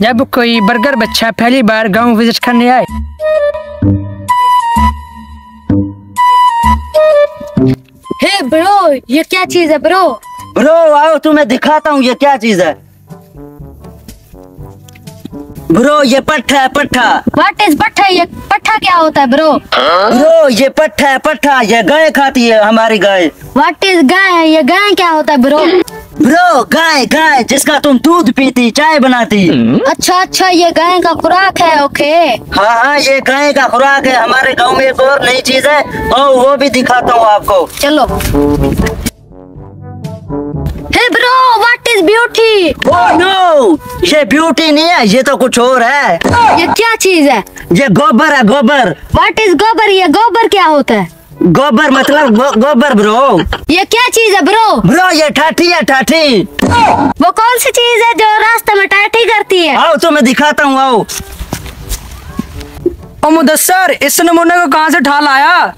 जब कोई बर्गर बच्चा पहली बार गांव विजिट करने आए। हे ब्रो, ये क्या चीज है ब्रो? ब्रो आओ तुम्हें दिखाता हूँ ये क्या चीज है। ब्रो ये पट्ठा है, पट्ठा। व्हाट इज पट्ठा? ये पट्ठा क्या होता है ब्रो? ब्रो ये पट्ठा है, पट्ठा। ये गाय खाती है, हमारी गाय। What is guy? ये गाय क्या होता है ब्रो? ब्रो गाय, गाय जिसका तुम दूध पीती, चाय बनाती। अच्छा, ये गाय का खुराक है। ओके। हाँ हाँ, ये गाय का खुराक है। हमारे गांव में एक और नई चीज है और वो भी दिखाता हूँ आपको। चलो। Hey bro, what is beauty? Oh no, ये ब्यूटी नहीं है, ये तो कुछ और है। ये क्या चीज है? ये गोबर है, गोबर। व्हाट इज गोबर? ये गोबर क्या होता है? गोबर मतलब गोबर ब्रो। ये क्या चीज है ब्रो? ब्रो ये ठाठी है, ठाठी। वो कौन सी चीज है जो रास्ते में टाटी करती है? आओ तो मैं दिखाता हूँ, आओ। ओ मुदस्सर, इस नमूने को कहाँ से ठाल आया?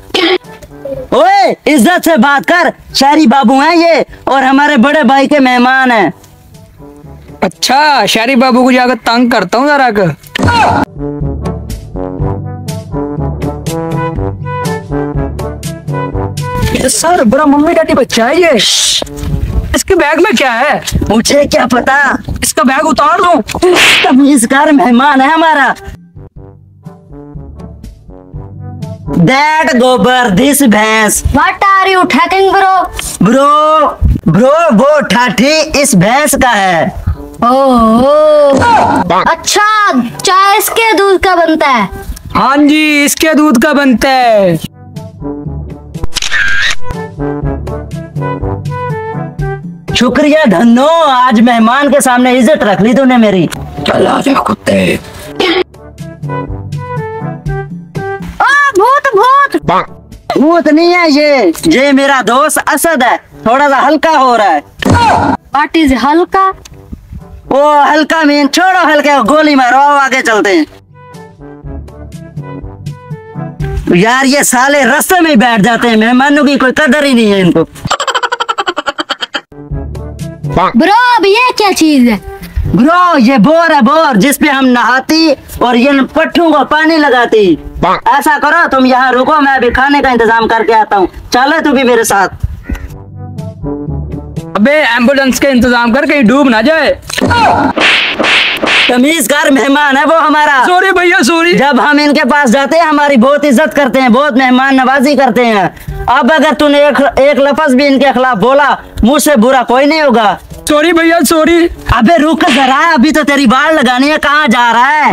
ओए इज्जत से बात कर, शहरी बाबू हैं ये और हमारे बड़े भाई के मेहमान हैं। अच्छा, शहरी बाबू को जाकर तंग करता हूँ जरा कर। सर बड़ा मम्मी डैडी बच्चा है ये। इसके बैग में क्या है? मुझे क्या पता, इसका बैग उतार दो। तमीज़गार मेहमान है हमारा। That गोबर, this भैंस। What are you talking bro? Bro वो ठाठी इस भैंस का है। ओह, अच्छा, चाय इसके दूध का बनता है? हाँ जी, इसके दूध का बनता है। शुक्रिया धन्नो, आज मेहमान के सामने इज्जत रख ली तूने मेरी। चल आजा कुत्ते। भूत नहीं है ये मेरा दोस्त असद है। थोड़ा सा हल्का हो रहा है। What is हल्का? वो हल्का मीन छोड़ो, हल्के गोली मारो, आगे चलते हैं। यार ये साले रास्ते में ही बैठ जाते हैं, मेहमानों की कोई कदर ही नहीं है इनको। ब्रो अब ये क्या चीज है? ब्रो ये बोर है, बोर जिसपे हम नहाती और ये पट्टों को पानी लगाती। ऐसा करो तुम यहाँ रुको, मैं अभी खाने का इंतजाम करके आता हूँ। चलो तू भी मेरे साथ। अबे एम्बुलेंस का इंतजाम कर, कहीं डूब ना जाए। तमीज़गार मेहमान है वो हमारा। सॉरी भैया, सॉरी। जब हम इनके पास जाते हैं हमारी बहुत इज्जत करते हैं, बहुत मेहमान नवाजी करते हैं। अब अगर तूने एक लफ्ज भी इनके खिलाफ बोला, मुझसे बुरा कोई नहीं होगा। सॉरी भैया, सॉरी। अबे रुक जरा, अभी तो तेरी बाल लगानी है, कहाँ जा रहा है?